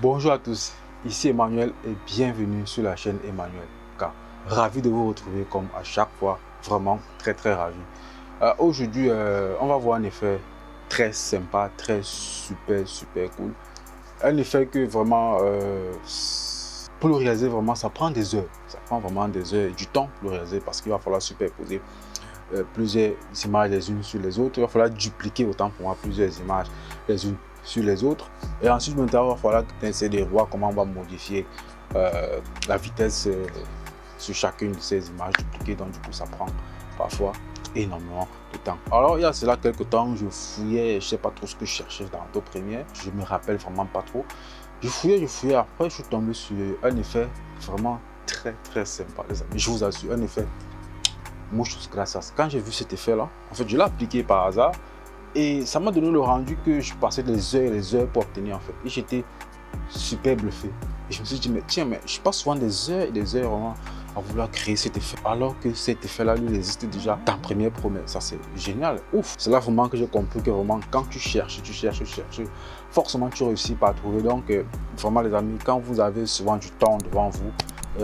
Bonjour à tous, ici Emmanuel et bienvenue sur la chaîne Emmanuel K. Ravi de vous retrouver comme à chaque fois, vraiment très ravi. Aujourd'hui, on va voir un effet très sympa, très super cool. Un effet que vraiment, pour le réaliser vraiment, ça prend des heures. Ça prend vraiment des heures et du temps pour le réaliser parce qu'il va falloir superposer plusieurs images les unes sur les autres. Il va falloir dupliquer autant pour moi plusieurs images les unes sur les autres. Et ensuite, maintenant, il va falloir essayer de voir comment on va modifier la vitesse sur chacune de ces images dupliquées. Donc, du coup, ça prend parfois énormément de temps. Alors, il y a cela quelques temps, je fouillais, je ne sais pas trop ce que je cherchais dans Adobe Premiere. Je me rappelle vraiment pas trop. Je fouillais. Après, je suis tombé sur un effet vraiment très sympa, les amis. Je vous assure, un effet mouche gracias. Quand j'ai vu cet effet-là, en fait, je l'ai appliqué par hasard. Et ça m'a donné le rendu que je passais des heures et des heures pour obtenir en fait. Et j'étais super bluffé. Et je me suis dit, mais tiens, mais je passe souvent des heures et des heures vraiment à vouloir créer cet effet. Alors que cet effet-là, lui, il existe déjà dans Premiere Pro. Mais ça, c'est génial. Ouf. C'est là vraiment que j'ai compris que vraiment, quand tu cherches, forcément, tu réussis pas à trouver. Donc, vraiment, les amis, quand vous avez souvent du temps devant vous,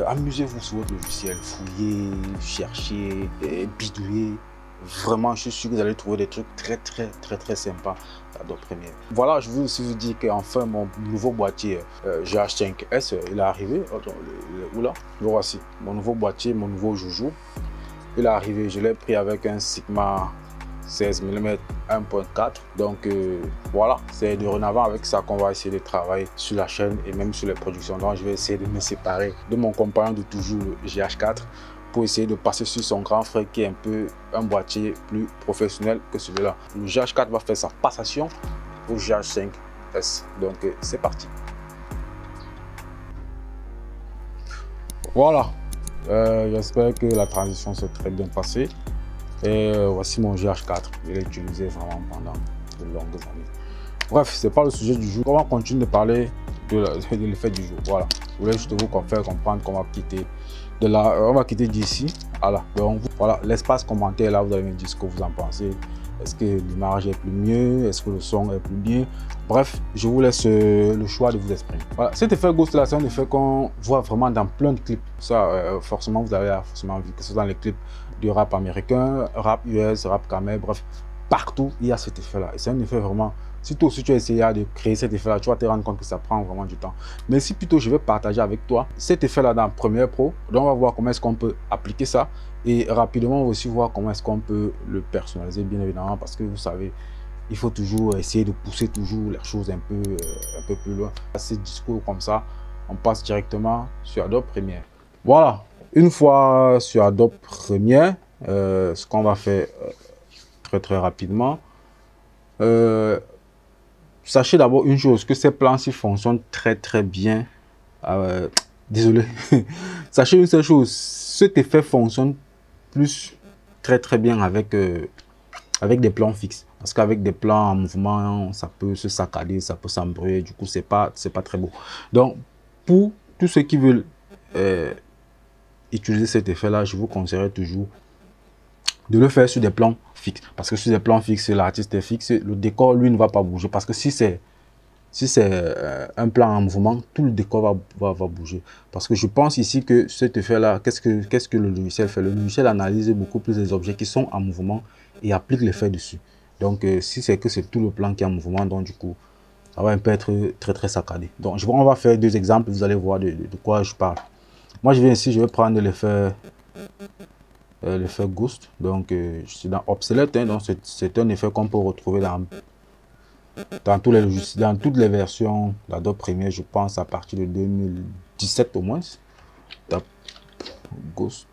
amusez-vous sur votre logiciel. Fouillez, cherchez, bidouillez. Vraiment, je suis sûr que vous allez trouver des trucs très sympas dans Premiere. Voilà, je veux aussi vous dire qu'enfin, mon nouveau boîtier GH5S, il est arrivé. Attends, oula, le voici. Mon nouveau boîtier, mon nouveau joujou, il est arrivé. Je l'ai pris avec un Sigma 16 mm 1.4. Donc voilà, c'est dorénavant avec ça qu'on va essayer de travailler sur la chaîne et même sur les productions. Donc je vais essayer de me séparer de mon compagnon de toujours, le GH4. Pour essayer de passer sur son grand frère qui est un peu un boîtier plus professionnel que celui-là. Le GH4 va faire sa passation au GH5S. Donc c'est parti. Voilà. J'espère que la transition s'est très bien passée. Et voici mon GH4. Je l'ai utilisé vraiment pendant de longues années. Bref, c'est pas le sujet du jour. On va continuer de parler de l'effet du jour. Voilà. Je voulais juste vous faire comprendre qu'on va quitter de là. On va quitter d'ici. Voilà. Donc voilà, l'espace commentaire là, vous allez me dire ce que vous en pensez. Est-ce que l'image est plus mieux? Est-ce que le son est plus bien? Bref, je vous laisse le choix de vous exprimer. Voilà. Cet effet Ghost là, c'est un effet qu'on voit vraiment dans plein de clips. Ça, forcément, vous avez forcément vu que c'est dans les clips du rap américain, rap US, rap camé, bref, partout il y a cet effet là. Et c'est un effet vraiment. Si toi aussi tu as essayé de créer cet effet là, tu vas te rendre compte que ça prend vraiment du temps. Mais si plutôt je vais partager avec toi cet effet là dans Premiere Pro, donc on va voir comment est-ce qu'on peut appliquer ça. Et rapidement on va aussi voir comment est-ce qu'on peut le personnaliser, bien évidemment, parce que vous savez, il faut toujours essayer de pousser toujours les choses un peu plus loin. Ces discours comme ça, on passe directement sur Adobe Premiere. Voilà, une fois sur Adobe Premiere, ce qu'on va faire très rapidement. Sachez d'abord une chose, que ces plans-ci fonctionnent très bien. Désolé. Sachez une seule chose, cet effet fonctionne plus très bien avec, avec des plans fixes. Parce qu'avec des plans en mouvement, ça peut se saccader, ça peut s'embrouiller. Du coup, c'est pas très beau. Donc, pour tous ceux qui veulent utiliser cet effet-là, je vous conseillerais toujours de le faire sur des plans fixes. Parce que sur des plans fixes, l'artiste est fixe, le décor, lui, ne va pas bouger. Parce que si c'est un plan en mouvement, tout le décor va bouger. Parce que je pense ici que cet effet-là, qu'est-ce que le logiciel fait? Le logiciel analyse beaucoup plus les objets qui sont en mouvement et applique l'effet dessus. Donc, si c'est tout le plan qui est en mouvement, donc du coup, ça va un peu être très saccadé. Donc, on va faire deux exemples, vous allez voir de quoi je parle. Moi, je viens ici, je vais prendre l'effet Ghost. Donc je suis dans Obsolete, hein, donc c'est un effet qu'on peut retrouver dans toutes les versions d'Adobe Premiere, je pense à partir de 2017 au moins. Tape Ghost.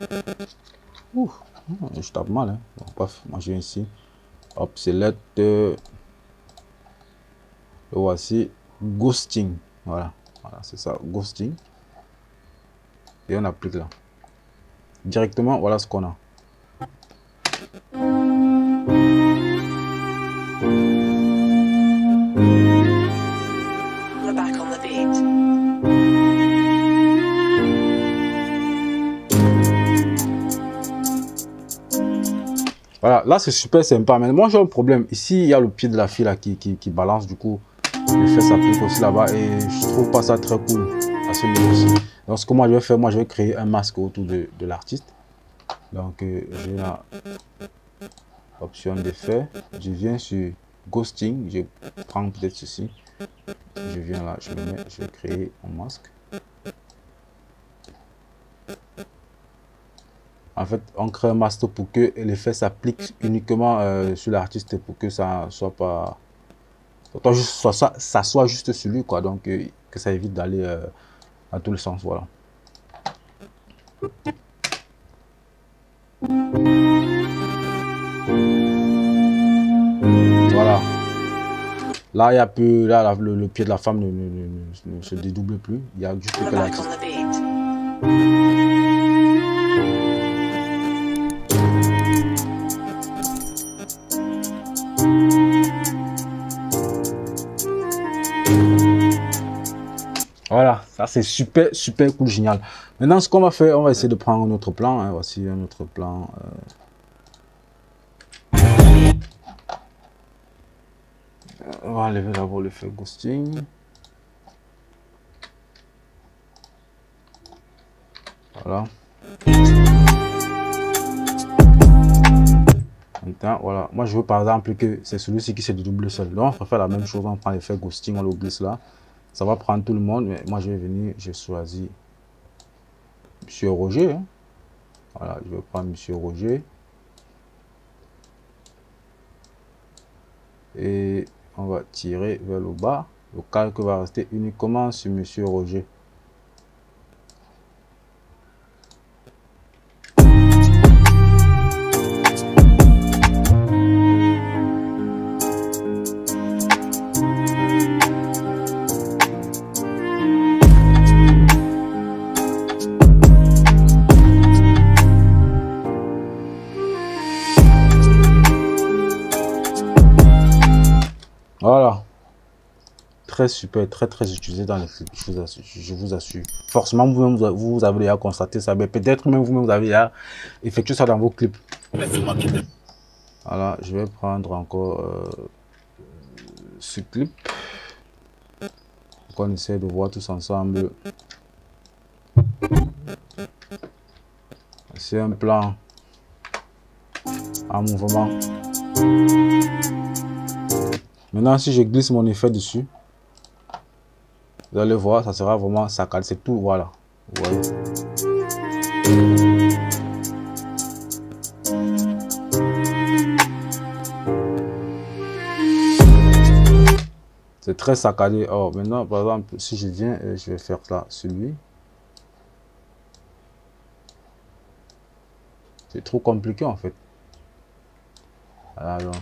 Je tape mal, hein. Donc, bref, moi je viens ici, Obsolete, voici Ghosting. Voilà, c'est ça, Ghosting. Et on applique là. Directement, voilà ce qu'on a. Voilà, là c'est super sympa. Mais moi j'ai un problème. Ici, il y a le pied de la fille là, qui balance. Du coup, l'effet s'applique aussi là-bas. Et je trouve pas ça très cool à ce niveau-ci. Donc ce que moi je vais faire, moi je vais créer un masque autour de l'artiste. Donc j'ai la option d'effet. Je viens sur ghosting. Je prends peut-être ceci. Je viens là, je vais créer un masque. En fait, on crée un masque pour que l'effet s'applique uniquement sur l'artiste, pour que ça soit pas, ça soit juste sur lui, quoi. Donc que ça évite d'aller à tous les sens, voilà. Voilà. Là, il y a plus, là, le pied de la femme ne se dédouble plus. Il y a juste que l'artiste. Voilà, ça c'est super cool, génial. Maintenant, ce qu'on va faire, on va essayer de prendre un autre plan. Hein. Voici un autre plan. On va enlever d'abord l'effet ghosting. Voilà. Maintenant, voilà. Moi, je veux par exemple que c'est celui-ci qui se dédouble seul. Donc, on va faire la même chose. On prend l'effet ghosting, on le glisse là. Ça va prendre tout le monde, mais moi, je vais venir, je choisis Monsieur Roger. Hein. Voilà, je vais prendre Monsieur Roger. Et on va tirer vers le bas. Le calque va rester uniquement sur Monsieur Roger. Voilà. Très super, très utilisé dans les clips, je vous assure. Forcément, vous avez déjà constaté ça, mais peut-être même vous-même vous avez déjà effectué ça dans vos clips. Voilà, je vais prendre encore ce clip. Donc on essaie de voir tous ensemble. C'est un plan en mouvement. Maintenant, si je glisse mon effet dessus, vous allez voir, ça sera vraiment saccadé. C'est tout, voilà. Vous voyez. C'est très saccadé. Oh, maintenant, par exemple, si je viens, je vais faire ça sur lui. C'est trop compliqué en fait. Voilà, donc.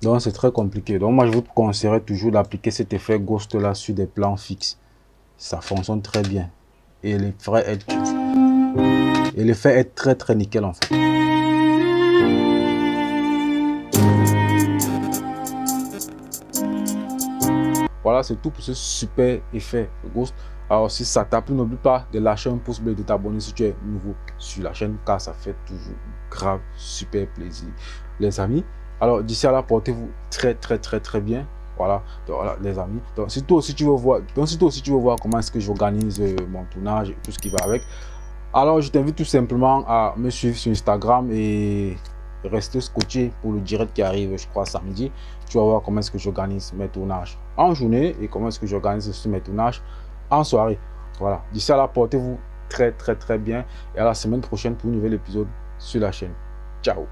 Donc c'est très compliqué. Donc moi je vous conseillerais toujours d'appliquer cet effet ghost là sur des plans fixes. Ça fonctionne très bien. Et l'effet est très nickel en fait. Voilà, c'est tout pour ce super effet ghost. Alors si ça t'a plu, n'oublie pas de lâcher un pouce bleu et de t'abonner si tu es nouveau sur la chaîne, car ça fait toujours grave super plaisir les amis. Alors d'ici à là, portez-vous très bien. Voilà, donc, voilà les amis. Donc si toi aussi tu veux voir, comment est-ce que j'organise mon tournage et tout ce qui va avec, alors je t'invite tout simplement à me suivre sur Instagram et rester scotché pour le direct qui arrive, je crois, samedi. Tu vas voir comment est-ce que j'organise mes tournages en journée et comment est-ce que j'organise aussi mes tournages en soirée. Voilà, d'ici à là, portez-vous très bien et à la semaine prochaine pour un nouvel épisode sur la chaîne. Ciao.